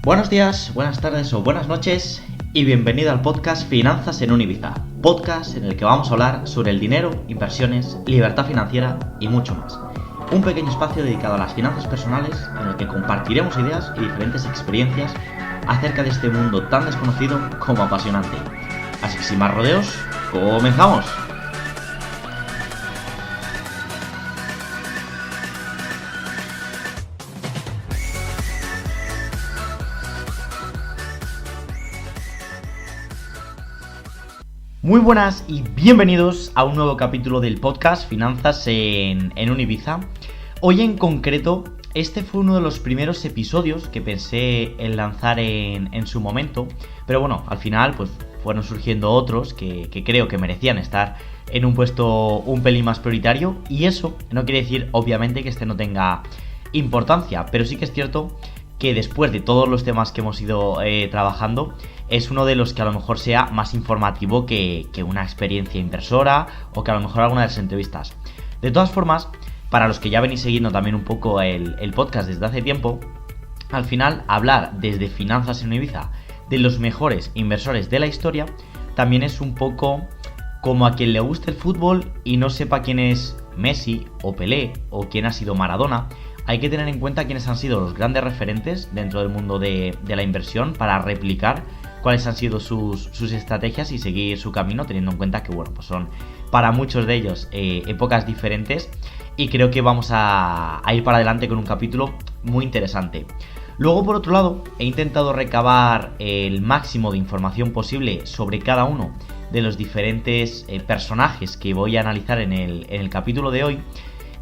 Buenos días, buenas tardes o buenas noches y bienvenido al podcast Finanzas en un Ibiza, podcast en el que vamos a hablar sobre el dinero, inversiones, libertad financiera y mucho más. Un pequeño espacio dedicado a las finanzas personales en el que compartiremos ideas y diferentes experiencias acerca de este mundo tan desconocido como apasionante. Así que sin más rodeos, ¡comenzamos! Muy buenas y bienvenidos a un nuevo capítulo del podcast Finanzas en un Ibiza. Hoy en concreto, este fue uno de los primeros episodios que pensé en lanzar en su momento, pero bueno, al final pues fueron surgiendo otros que creo que merecían estar en un puesto un pelín más prioritario, y eso no quiere decir obviamente que este no tenga importancia, pero sí que es cierto que después de todos los temas que hemos ido trabajando, es uno de los que a lo mejor sea más informativo que una experiencia inversora o que a lo mejor alguna de las entrevistas. De todas formas, para los que ya venís siguiendo también un poco el podcast desde hace tiempo, al final hablar desde Finanzas en Ibiza de los mejores inversores de la historia también es un poco como a quien le guste el fútbol y no sepa quién es Messi o Pelé o quién ha sido Maradona. Hay que tener en cuenta quiénes han sido los grandes referentes dentro del mundo de la inversión para replicar cuáles han sido sus estrategias y seguir su camino, teniendo en cuenta que bueno, pues son para muchos de ellos épocas diferentes, y creo que vamos a ir para adelante con un capítulo muy interesante. Luego, por otro lado, he intentado recabar el máximo de información posible sobre cada uno de los diferentes personajes que voy a analizar en el capítulo de hoy.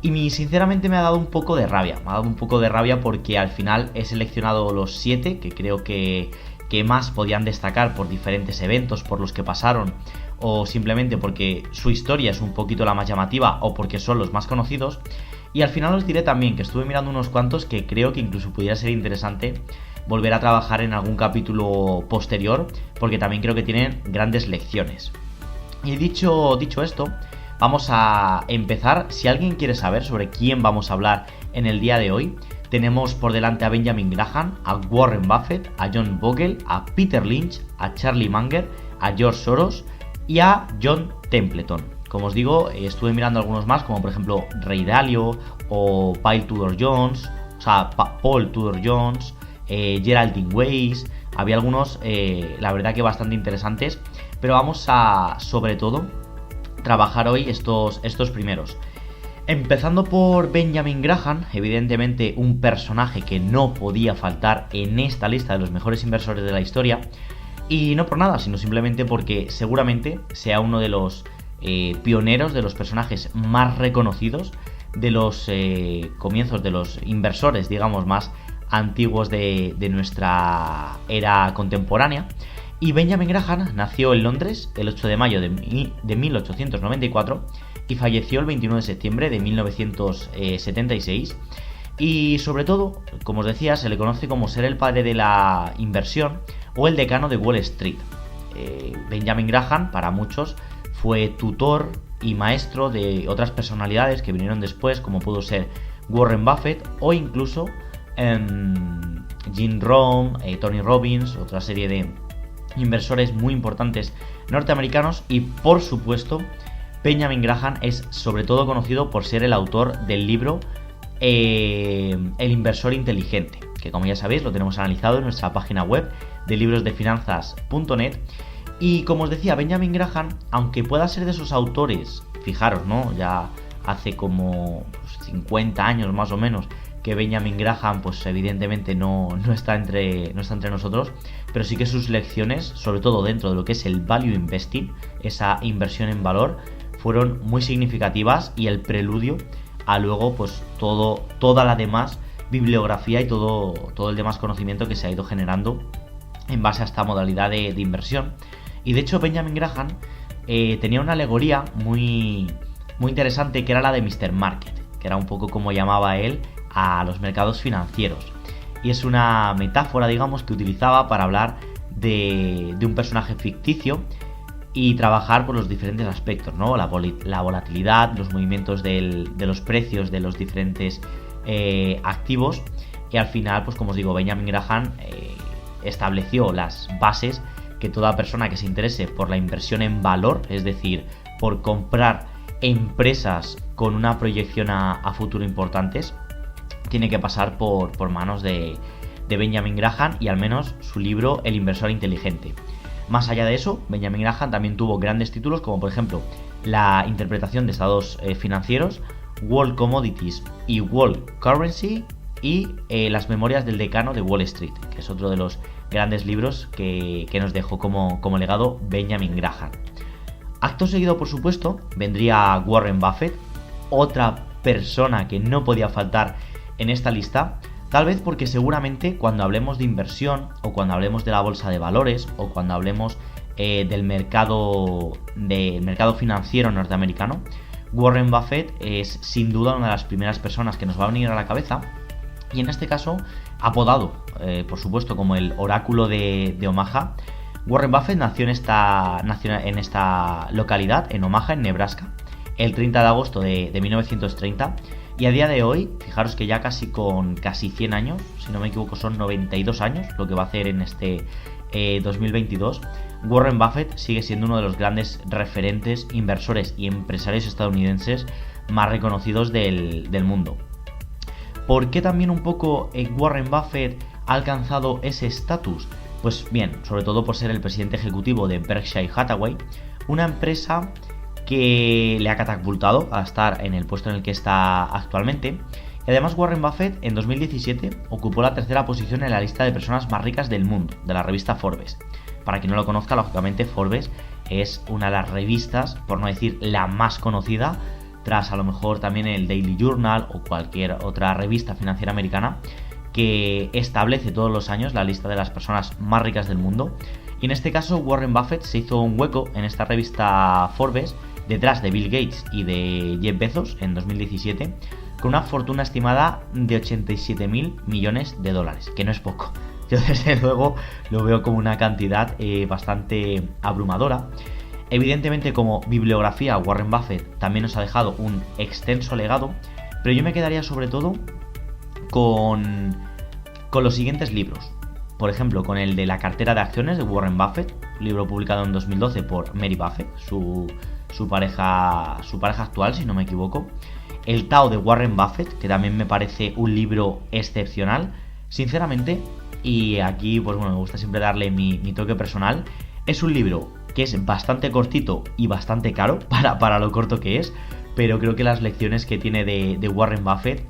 Y sinceramente me ha dado un poco de rabia. Me ha dado un poco de rabia porque al final he seleccionado los 7 que creo que más podían destacar por diferentes eventos por los que pasaron, o simplemente porque su historia es un poquito la más llamativa o porque son los más conocidos. Y al final os diré también que estuve mirando unos cuantos que creo que incluso pudiera ser interesante volver a trabajar en algún capítulo posterior, porque también creo que tienen grandes lecciones. Y dicho esto, vamos a empezar. Si alguien quiere saber sobre quién vamos a hablar en el día de hoy, tenemos por delante a Benjamin Graham, a Warren Buffett, a John Bogle, a Peter Lynch, a Charlie Munger, a George Soros y a John Templeton. Como os digo, estuve mirando algunos más, como por ejemplo Ray Dalio o Paul Tudor Jones, Geraldine Weiss. Había algunos, la verdad que bastante interesantes, pero vamos a, sobre todo, trabajar hoy estos primeros. Empezando por Benjamin Graham, evidentemente un personaje que no podía faltar en esta lista de los mejores inversores de la historia, y no por nada, sino simplemente porque seguramente sea uno de los pioneros, de los personajes más reconocidos, de los comienzos de los inversores, digamos, más antiguos de nuestra era contemporánea. Y Benjamin Graham nació en Londres el 8 de mayo de 1894 y falleció el 21 de septiembre de 1976. Y sobre todo, como os decía, se le conoce como ser el padre de la inversión o el decano de Wall Street. Benjamin Graham, para muchos, fue tutor y maestro de otras personalidades que vinieron después, como pudo ser Warren Buffett o incluso Jim Rohn, Tony Robbins, otra serie de inversores muy importantes norteamericanos. Y por supuesto, Benjamin Graham es sobre todo conocido por ser el autor del libro El inversor inteligente, que como ya sabéis lo tenemos analizado en nuestra página web de librosdefinanzas.net. Y como os decía, Benjamin Graham, aunque pueda ser de esos autores, fijaros, ¿no? Ya hace como 50 años más o menos que Benjamin Graham, pues evidentemente no está entre nosotros, pero sí que sus lecciones, sobre todo dentro de lo que es el value investing, esa inversión en valor, fueron muy significativas, y el preludio a luego pues toda la demás bibliografía y todo el demás conocimiento que se ha ido generando en base a esta modalidad de inversión. Y de hecho Benjamin Graham tenía una alegoría muy, muy interesante, que era la de Mr. Market, que era un poco como llamaba él a los mercados financieros, y es una metáfora, digamos, que utilizaba para hablar de un personaje ficticio y trabajar por los diferentes aspectos, ¿no? La volatilidad, los movimientos de los precios de los diferentes activos. Y al final, pues como os digo, Benjamin Graham estableció las bases que toda persona que se interese por la inversión en valor, es decir, por comprar empresas con una proyección a futuro importantes, tiene que pasar por manos de Benjamin Graham y al menos su libro El inversor inteligente. Más allá de eso, Benjamin Graham también tuvo grandes títulos como por ejemplo la interpretación de estados financieros, World Commodities y World Currency y las memorias del decano de Wall Street, que es otro de los grandes libros que nos dejó como legado Benjamin Graham. Acto seguido, por supuesto, vendría Warren Buffett, otra persona que no podía faltar en esta lista, tal vez porque seguramente cuando hablemos de inversión o cuando hablemos de la bolsa de valores o cuando hablemos del mercado financiero norteamericano, Warren Buffett es sin duda una de las primeras personas que nos va a venir a la cabeza, y en este caso apodado por supuesto como el oráculo de Omaha. Warren Buffett nació en esta localidad, en Omaha, en Nebraska, el 30 de agosto de 1930, y a día de hoy, fijaros que ya con casi 100 años, si no me equivoco son 92 años lo que va a hacer en este 2022, Warren Buffett sigue siendo uno de los grandes referentes, inversores y empresarios estadounidenses más reconocidos del mundo. ¿Por qué también un poco Warren Buffett ha alcanzado ese estatus? Pues bien, sobre todo por ser el presidente ejecutivo de Berkshire Hathaway, una empresa que le ha catapultado a estar en el puesto en el que está actualmente. Y además Warren Buffett en 2017 ocupó la tercera posición en la lista de personas más ricas del mundo, de la revista Forbes. Para quien no lo conozca, lógicamente Forbes es una de las revistas, por no decir la más conocida, tras a lo mejor también el Daily Journal o cualquier otra revista financiera americana, que establece todos los años la lista de las personas más ricas del mundo. Y en este caso Warren Buffett se hizo un hueco en esta revista Forbes detrás de Bill Gates y de Jeff Bezos en 2017, con una fortuna estimada de 87.000 millones de dólares, que no es poco. Yo desde luego lo veo como una cantidad bastante abrumadora. Evidentemente, como bibliografía, Warren Buffett también nos ha dejado un extenso legado, pero yo me quedaría sobre todo con los siguientes libros. Por ejemplo, con el de La cartera de acciones de Warren Buffett, libro publicado en 2012 por Mary Buffett, su pareja actual, si no me equivoco. El Tao de Warren Buffett, que también me parece un libro excepcional, sinceramente, y aquí pues bueno, me gusta siempre darle mi toque personal. Es un libro que es bastante cortito y bastante caro para lo corto que es, pero creo que las lecciones que tiene de Warren Buffett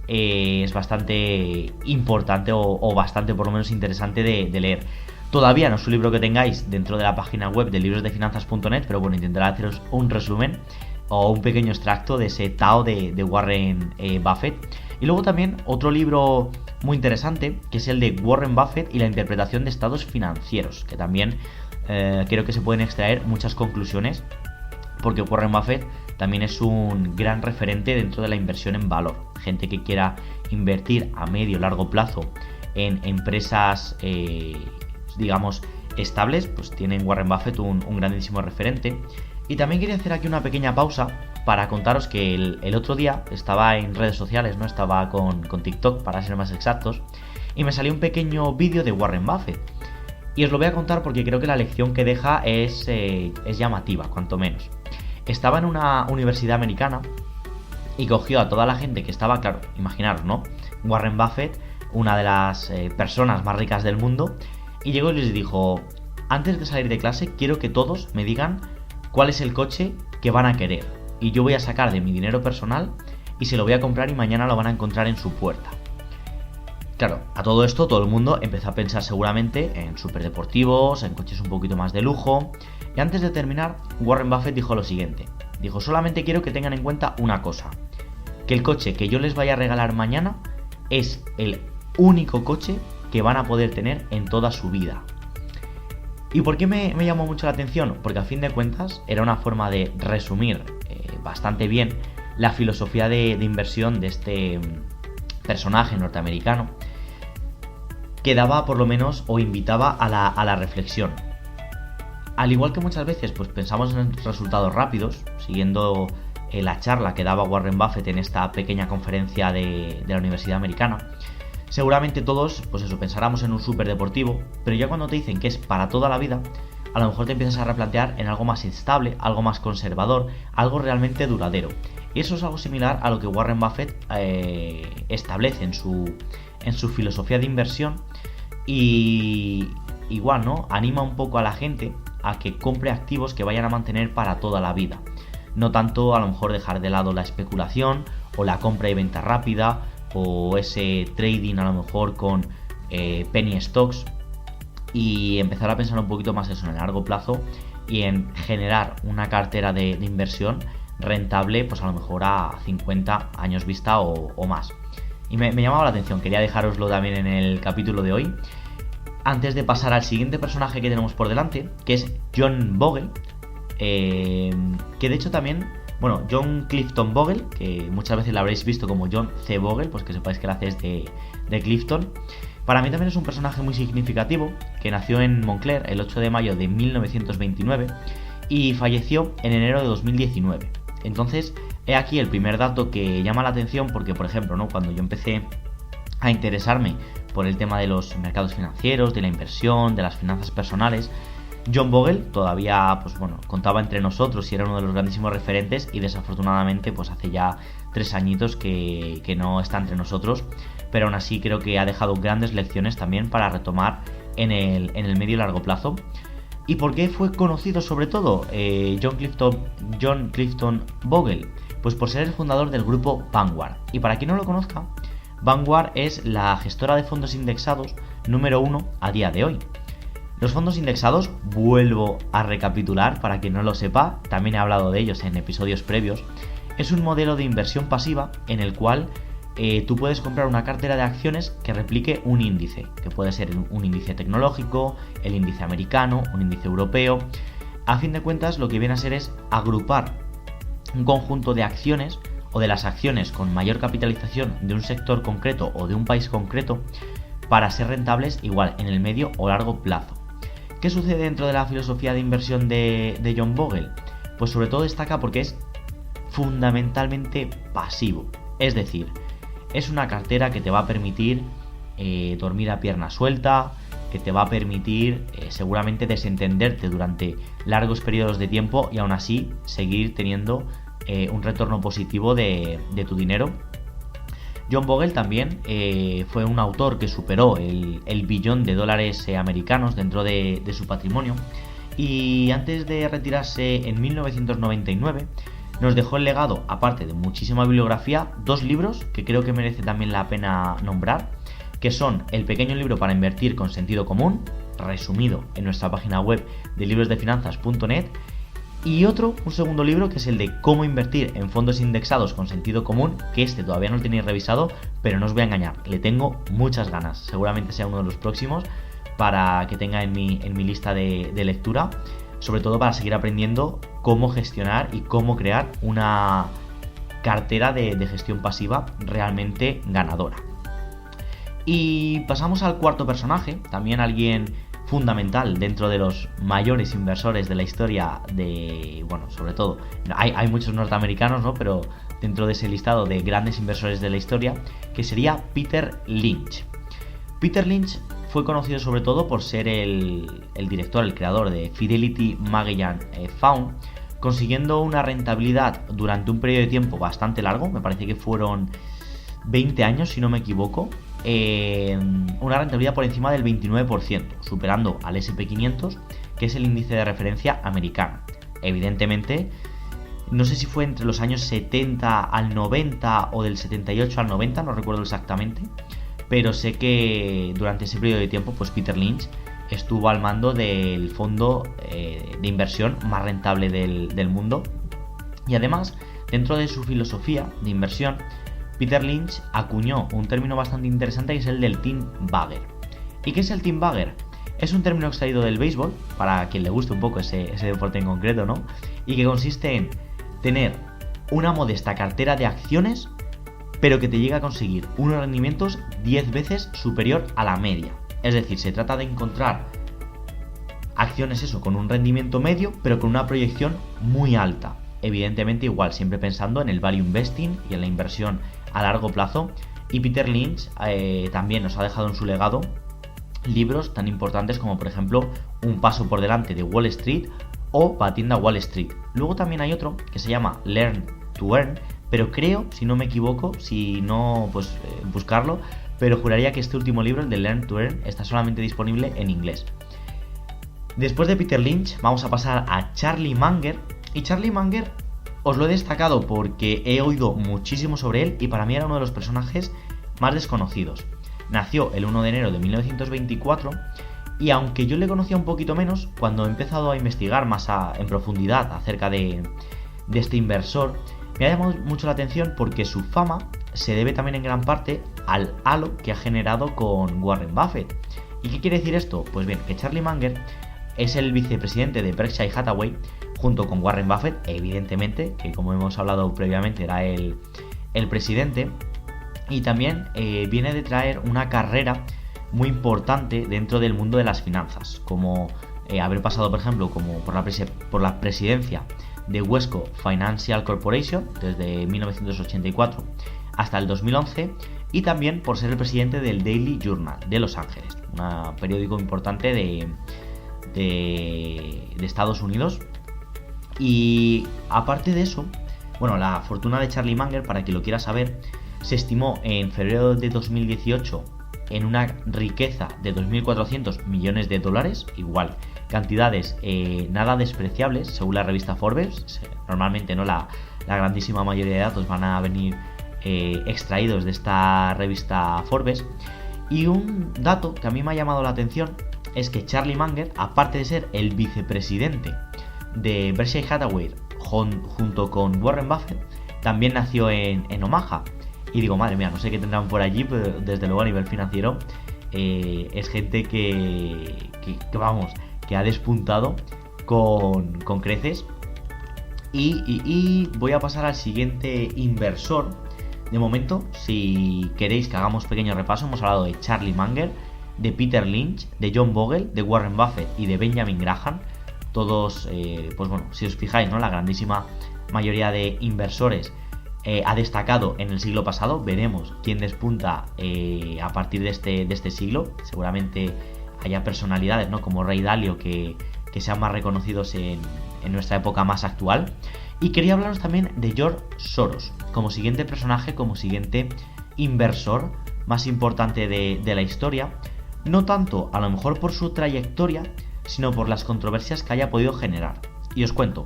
es bastante importante o bastante por lo menos interesante de leer. Todavía no es un libro que tengáis dentro de la página web de librosdefinanzas.net, pero bueno, intentaré haceros un resumen o un pequeño extracto de ese Tao de Warren Buffett. Y luego también otro libro muy interesante, que es el de Warren Buffett y la interpretación de estados financieros, que también creo que se pueden extraer muchas conclusiones, porque Warren Buffett también es un gran referente dentro de la inversión en valor. Gente que quiera invertir a medio o largo plazo en empresas, digamos, estables, pues tiene en Warren Buffett un grandísimo referente. Y también quería hacer aquí una pequeña pausa para contaros que el otro día estaba en redes sociales, ¿no? Estaba con TikTok, para ser más exactos, y me salió un pequeño vídeo de Warren Buffett. Y os lo voy a contar porque creo que la lección que deja es llamativa, cuanto menos. Estaba en una universidad americana y cogió a toda la gente que estaba, claro, imaginaros, ¿no? Warren Buffett, una de las personas más ricas del mundo, y llegó y les dijo: antes de salir de clase quiero que todos me digan cuál es el coche que van a querer, y yo voy a sacar de mi dinero personal y se lo voy a comprar y mañana lo van a encontrar en su puerta. Claro, a todo esto todo el mundo empezó a pensar seguramente en superdeportivos, en coches un poquito más de lujo, y antes de terminar Warren Buffett dijo lo siguiente: dijo, solamente quiero que tengan en cuenta una cosa, que el coche que yo les vaya a regalar mañana es el único coche que van a poder tener en toda su vida. ¿Y por qué me llamó mucho la atención? Porque a fin de cuentas era una forma de resumir bastante bien la filosofía de inversión de este personaje norteamericano, que daba por lo menos o invitaba a la reflexión. Al igual que muchas veces pues pensamos en resultados rápidos, siguiendo la charla que daba Warren Buffett en esta pequeña conferencia de la Universidad Americana, Seguramente todos, pues eso, pensáramos en un superdeportivo, pero ya cuando te dicen que es para toda la vida, a lo mejor te empiezas a replantear en algo más estable, algo más conservador, algo realmente duradero. Y eso es algo similar a lo que Warren Buffett establece en su filosofía de inversión, y igual, ¿no? Anima un poco a la gente a que compre activos que vayan a mantener para toda la vida. No tanto a lo mejor dejar de lado la especulación o la compra y venta rápida o ese trading a lo mejor con penny stocks, y empezar a pensar un poquito más eso en el largo plazo y en generar una cartera de inversión rentable, pues a lo mejor a 50 años vista o más. Y me llamaba la atención, quería dejároslo también en el capítulo de hoy. Antes de pasar al siguiente personaje que tenemos por delante, que es John Bogle, que de hecho también, bueno, John Clifton Bogle, que muchas veces lo habréis visto como John C. Bogle, pues que sepáis que la C es de Clifton. Para mí también es un personaje muy significativo, que nació en Montclair el 8 de mayo de 1929 y falleció en enero de 2019. Entonces, he aquí el primer dato que llama la atención porque, por ejemplo, ¿no? Cuando yo empecé a interesarme por el tema de los mercados financieros, de la inversión, de las finanzas personales, John Bogle todavía, pues bueno, contaba entre nosotros y era uno de los grandísimos referentes, y desafortunadamente pues hace ya 3 añitos que no está entre nosotros, pero aún así creo que ha dejado grandes lecciones también para retomar en el medio y largo plazo. ¿Y por qué fue conocido sobre todo John Clifton Bogle? Pues por ser el fundador del grupo Vanguard. Y para quien no lo conozca, Vanguard es la gestora de fondos indexados número 1 a día de hoy. Los fondos indexados, vuelvo a recapitular para quien no lo sepa, también he hablado de ellos en episodios previos, es un modelo de inversión pasiva en el cual tú puedes comprar una cartera de acciones que replique un índice, que puede ser un índice tecnológico, el índice americano, un índice europeo. A fin de cuentas, lo que viene a ser es agrupar un conjunto de acciones o de las acciones con mayor capitalización de un sector concreto o de un país concreto para ser rentables igual en el medio o largo plazo. ¿Qué sucede dentro de la filosofía de inversión de John Bogle? Pues sobre todo destaca porque es fundamentalmente pasivo, es decir, es una cartera que te va a permitir dormir a pierna suelta, que te va a permitir seguramente desentenderte durante largos periodos de tiempo y aún así seguir teniendo un retorno positivo de tu dinero. John Bogle también fue un autor que superó el billón de dólares americanos dentro de su patrimonio, y antes de retirarse en 1999 nos dejó el legado, aparte de muchísima bibliografía, 2 libros que creo que merece también la pena nombrar, que son El pequeño libro para invertir con sentido común, resumido en nuestra página web de librosdefinanzas.net, y un segundo libro que es el de Cómo invertir en fondos indexados con sentido común, que todavía no lo tenéis revisado, pero no os voy a engañar, le tengo muchas ganas, seguramente sea uno de los próximos para que tenga en mi lista de lectura, sobre todo para seguir aprendiendo cómo gestionar y cómo crear una cartera de gestión pasiva realmente ganadora. Y pasamos al cuarto personaje, también alguien fundamental dentro de los mayores inversores de la historia sobre todo, hay muchos norteamericanos, ¿no? Pero dentro de ese listado de grandes inversores de la historia, que sería Peter Lynch. Peter Lynch fue conocido sobre todo por ser el director, el creador de Fidelity Magellan Fund, consiguiendo una rentabilidad durante un periodo de tiempo bastante largo, me parece que fueron 20 años si no me equivoco, una rentabilidad por encima del 29%, superando al SP500, que es el índice de referencia americano. Evidentemente, no sé si fue entre los años 70 al 90 o del 78 al 90, no recuerdo exactamente, pero sé que durante ese periodo de tiempo, pues Peter Lynch estuvo al mando del fondo de inversión más rentable del mundo. Y además, dentro de su filosofía de inversión, Peter Lynch acuñó un término bastante interesante, que es el del team bagger. ¿Y qué es el team bagger? Es un término extraído del béisbol, para quien le guste un poco ese deporte en concreto, ¿no? Y que consiste en tener una modesta cartera de acciones, pero que te llega a conseguir unos rendimientos 10 veces superior a la media. Es decir, se trata de encontrar acciones con un rendimiento medio, pero con una proyección muy alta. Evidentemente igual, siempre pensando en el value investing y en la inversión a largo plazo, Y Peter Lynch también nos ha dejado en su legado libros tan importantes como por ejemplo Un paso por delante de Wall Street o Batiendo a Wall Street. Luego también hay otro que se llama Learn to Earn, pero creo, si no me equivoco, si no, pues buscarlo, pero juraría que este último libro, el de Learn to Earn, está solamente disponible en inglés. Después de Peter Lynch vamos a pasar a Charlie Munger, y Charlie Munger os lo he destacado porque he oído muchísimo sobre él y para mí era uno de los personajes más desconocidos. Nació el 1 de enero de 1924 y aunque yo le conocía un poquito menos, cuando he empezado a investigar más en profundidad acerca de este inversor, me ha llamado mucho la atención porque su fama se debe también en gran parte al halo que ha generado con Warren Buffett. ¿Y qué quiere decir esto? Pues bien, que Charlie Munger es el vicepresidente de Berkshire Hathaway junto con Warren Buffett, evidentemente, que como hemos hablado previamente era el presidente, y también viene de traer una carrera muy importante dentro del mundo de las finanzas, como haber pasado, por ejemplo, como por la presidencia de Wesco Financial Corporation desde 1984 hasta el 2011 y también por ser el presidente del Daily Journal de Los Ángeles, un periódico importante de Estados Unidos. Y aparte de eso, bueno, la fortuna de Charlie Munger, para quien lo quiera saber, se estimó en febrero de 2018 en una riqueza de 2.400 millones de dólares, igual, cantidades nada despreciables según la revista Forbes. Normalmente no la grandísima mayoría de datos van a venir extraídos de esta revista Forbes. Y un dato que a mí me ha llamado la atención es que Charlie Munger, aparte de ser el vicepresidente de Berkshire Hathaway junto con Warren Buffett, también nació en Omaha. Y digo, madre mía, no sé qué tendrán por allí, pero desde luego a nivel financiero es gente que vamos, que ha despuntado con creces. Y voy a pasar al siguiente inversor. De momento, si queréis que hagamos pequeño repaso, hemos hablado de Charlie Munger, de Peter Lynch, de John Bogle, de Warren Buffett y de Benjamin Graham. Todos, pues bueno, si os fijáis, ¿no? La grandísima mayoría de inversores ha destacado en el siglo pasado. Veremos quién despunta a partir de este siglo. Seguramente haya personalidades, ¿no? Como Ray Dalio que sean más reconocidos en nuestra época más actual. Y quería hablaros también de George Soros como siguiente personaje, como siguiente inversor más importante de la historia. No tanto a lo mejor por su trayectoria, sino por las controversias que haya podido generar. Y os cuento.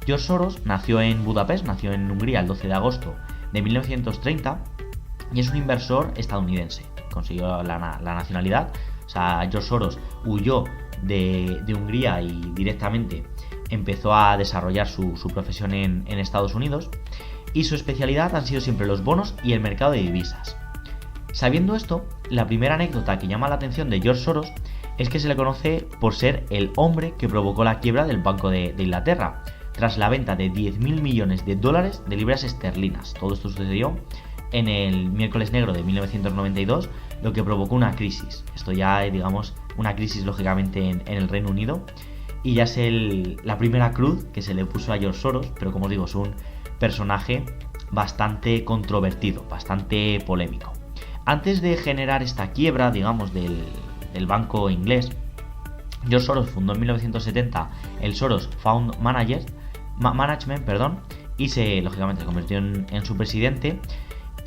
George Soros nació en Budapest, nació en Hungría el 12 de agosto de 1930 y es un inversor estadounidense. Consiguió la nacionalidad. O sea, George Soros huyó de Hungría y directamente empezó a desarrollar su profesión en Estados Unidos. Y su especialidad han sido siempre los bonos y el mercado de divisas. Sabiendo esto, la primera anécdota que llama la atención de George Soros es que se le conoce por ser el hombre que provocó la quiebra del Banco de Inglaterra, tras la venta de 10.000 millones de dólares de libras esterlinas. Todo esto sucedió en el miércoles negro de 1992, lo que provocó una crisis. Esto ya, digamos, una crisis lógicamente en el Reino Unido, y ya es la primera cruz que se le puso a George Soros, pero como os digo, es un personaje bastante controvertido, bastante polémico. Antes de generar esta quiebra, digamos, del banco inglés, George Soros fundó en 1970 el Soros Fund Management, y lógicamente se convirtió en su presidente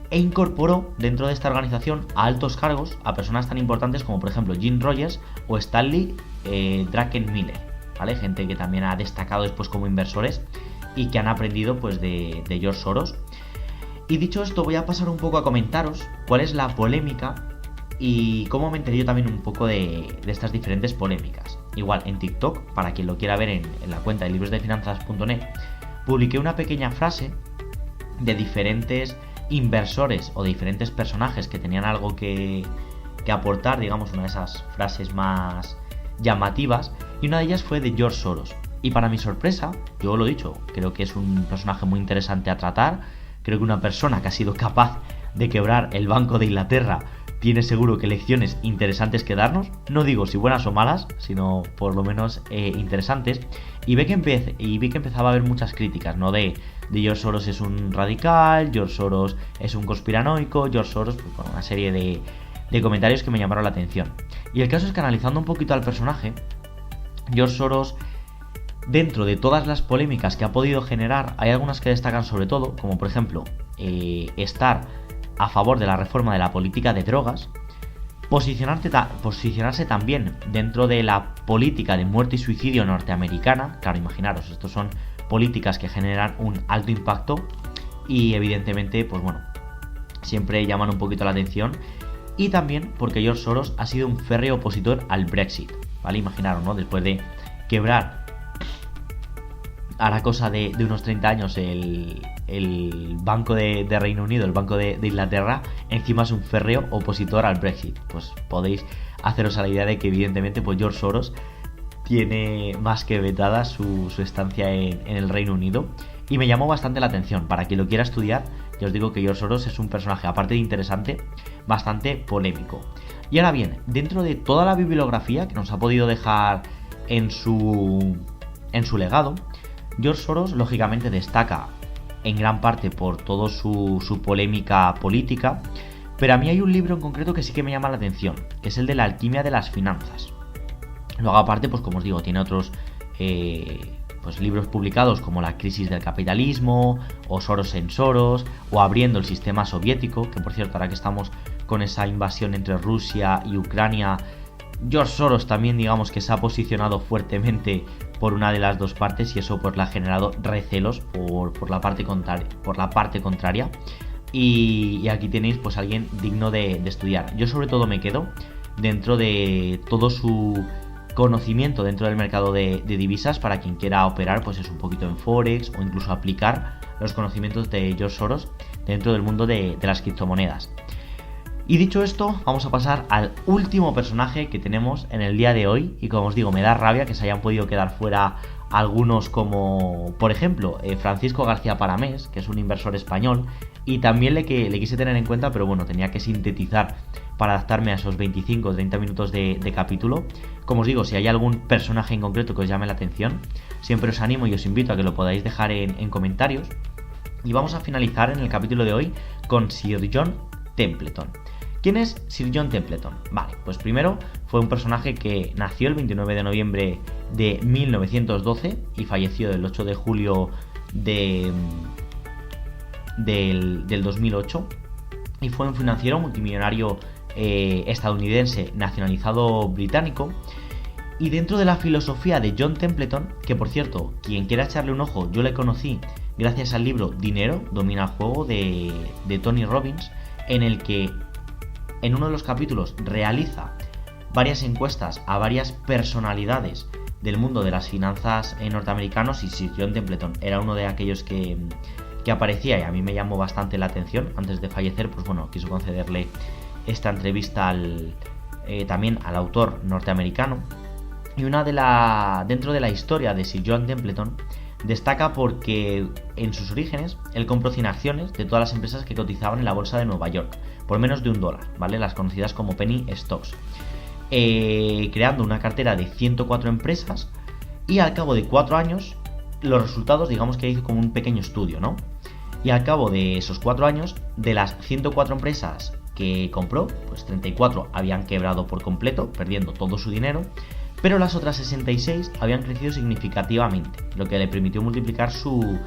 e incorporó dentro de esta organización a altos cargos a personas tan importantes como por ejemplo Jim Rogers o Stanley Druckenmiller, ¿vale? Gente que también ha destacado después como inversores y que han aprendido pues de George Soros. Y dicho esto, voy a pasar un poco a comentaros cuál es la polémica y cómo me enteré yo también un poco de estas diferentes polémicas. Igual en TikTok, para quien lo quiera ver en la cuenta de librosdefinanzas.net, publiqué una pequeña frase de diferentes inversores o de diferentes personajes que tenían algo que aportar, digamos, una de esas frases más llamativas, y una de ellas fue de George Soros. Y para mi sorpresa, yo lo he dicho, creo que es un personaje muy interesante a tratar. Creo que una persona que ha sido capaz de quebrar el Banco de Inglaterra tiene seguro que lecciones interesantes que darnos, no digo si buenas o malas, sino por lo menos interesantes, y vi que empezaba a haber muchas críticas, ¿no? De George Soros es un radical, George Soros es un conspiranoico, George Soros, pues, bueno, una serie de comentarios que me llamaron la atención. Y el caso es que analizando un poquito al personaje, George Soros, dentro de todas las polémicas que ha podido generar, hay algunas que destacan sobre todo, como por ejemplo, estar a favor de la reforma de la política de drogas, posicionarse también dentro de la política de muerte y suicidio norteamericana. Claro, imaginaros, estos son políticas que generan un alto impacto y evidentemente, pues bueno, siempre llaman un poquito la atención. Y también porque George Soros ha sido un férreo opositor al Brexit, ¿vale? Imaginaros, ¿no? Después de quebrar a la cosa de unos 30 años el Banco de Reino Unido, el Banco de Inglaterra, encima es un férreo opositor al Brexit. Pues podéis haceros a la idea de que evidentemente pues George Soros tiene más que vetada su estancia en el Reino Unido, y me llamó bastante la atención. Para quien lo quiera estudiar, ya os digo que George Soros es un personaje, aparte de interesante, bastante polémico. Y ahora bien, dentro de toda la bibliografía que nos ha podido dejar en su legado, George Soros lógicamente destaca en gran parte por toda su polémica política, pero a mí hay un libro en concreto que sí que me llama la atención, que es el de la alquimia de las finanzas. Luego aparte, pues como os digo, tiene otros pues libros publicados como La crisis del capitalismo, o Soros en Soros, o Abriendo el sistema soviético, que por cierto, ahora que estamos con esa invasión entre Rusia y Ucrania, George Soros también digamos que se ha posicionado fuertemente por una de las dos partes, y eso pues le ha generado recelos por la parte contraria. Y aquí tenéis pues alguien digno de estudiar. Yo sobre todo me quedo dentro de todo su conocimiento dentro del mercado de divisas, para quien quiera operar pues es un poquito en Forex, o incluso aplicar los conocimientos de George Soros dentro del mundo de las criptomonedas. Y dicho esto, vamos a pasar al último personaje que tenemos en el día de hoy, y como os digo, me da rabia que se hayan podido quedar fuera algunos, como por ejemplo Francisco García Paramés, que es un inversor español, y también le quise tener en cuenta, pero bueno, tenía que sintetizar para adaptarme a esos 25 o 30 minutos de capítulo. Como os digo, si hay algún personaje en concreto que os llame la atención, siempre os animo y os invito a que lo podáis dejar en comentarios. Y vamos a finalizar en el capítulo de hoy con Sir John Templeton. ¿Quién es Sir John Templeton? Vale, pues primero fue un personaje que nació el 29 de noviembre de 1912 y falleció el 8 de julio del 2008, y fue un financiero multimillonario estadounidense nacionalizado británico. Y dentro de la filosofía de John Templeton, que por cierto, quien quiera echarle un ojo, yo le conocí gracias al libro Dinero, domina el juego de Tony Robbins, en el que en uno de los capítulos realiza varias encuestas a varias personalidades del mundo de las finanzas norteamericanos, y Sir John Templeton era uno de aquellos que aparecía, y a mí me llamó bastante la atención. Antes de fallecer, pues bueno, quiso concederle esta entrevista también al autor norteamericano. Y dentro de la historia de Sir John Templeton destaca porque en sus orígenes él compró 100 acciones de todas las empresas que cotizaban en la bolsa de Nueva York por menos de $1, ¿vale? Las conocidas como penny stocks, creando una cartera de 104 empresas. Y al cabo de 4 años, los resultados, digamos que hizo como un pequeño estudio, ¿no? Y al cabo de esos 4 años, de las 104 empresas que compró, pues 34 habían quebrado por completo, perdiendo todo su dinero, pero las otras 66 habían crecido significativamente, lo que le permitió multiplicar su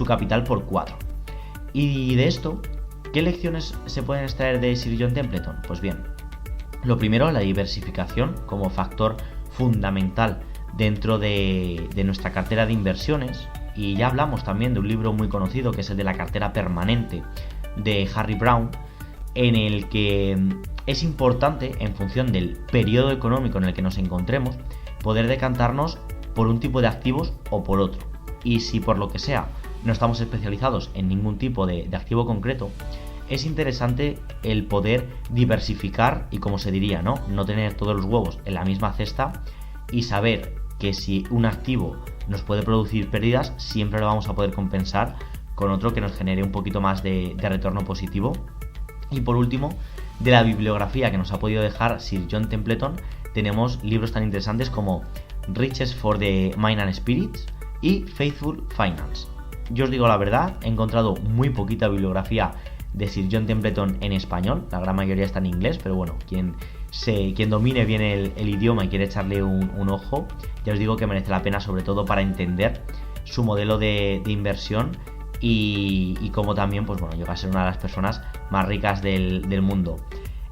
capital por 4. Y de esto, ¿qué lecciones se pueden extraer de Sir John Templeton? Pues bien, lo primero, la diversificación como factor fundamental dentro de nuestra cartera de inversiones. Y ya hablamos también de un libro muy conocido, que es el de la cartera permanente de Harry Brown, en el que es importante, en función del periodo económico en el que nos encontremos, poder decantarnos por un tipo de activos o por otro. Y si por lo que sea no estamos especializados en ningún tipo de activo concreto, es interesante el poder diversificar y, como se diría, no tener todos los huevos en la misma cesta, y saber que si un activo nos puede producir pérdidas, siempre lo vamos a poder compensar con otro que nos genere un poquito más de retorno positivo. Y por último, de la bibliografía que nos ha podido dejar Sir John Templeton, tenemos libros tan interesantes como Riches for the Mind and Spirits y Faithful Finance. Yo os digo la verdad, he encontrado muy poquita bibliografía de Sir John Templeton en español, la gran mayoría está en inglés, pero bueno, quien domine bien el idioma y quiere echarle un ojo, ya os digo que merece la pena, sobre todo para entender su modelo de inversión y cómo también, pues bueno, llega a ser una de las personas más ricas del mundo.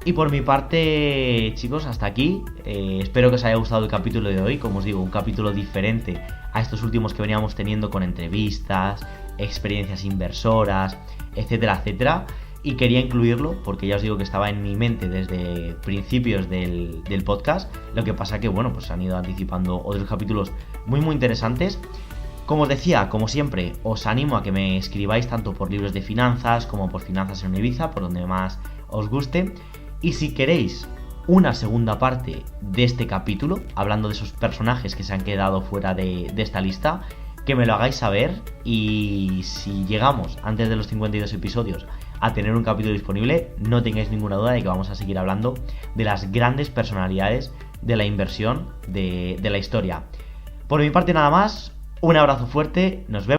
Y por mi parte, chicos, hasta aquí. Espero que os haya gustado el capítulo de hoy. Como os digo, un capítulo diferente a estos últimos que veníamos teniendo con entrevistas, experiencias inversoras, etcétera, etcétera. Y quería incluirlo porque ya os digo que estaba en mi mente desde principios del podcast. Lo que pasa que, bueno, pues han ido anticipando otros capítulos muy interesantes. Como os decía, como siempre, os animo a que me escribáis tanto por libros de finanzas como por Finanzas en Ibiza, por donde más os guste. Y si queréis una segunda parte de este capítulo, hablando de esos personajes que se han quedado fuera de esta lista, que me lo hagáis saber. Y si llegamos antes de los 52 episodios a tener un capítulo disponible, no tengáis ninguna duda de que vamos a seguir hablando de las grandes personalidades de la inversión de la historia. Por mi parte nada más, un abrazo fuerte, nos vemos.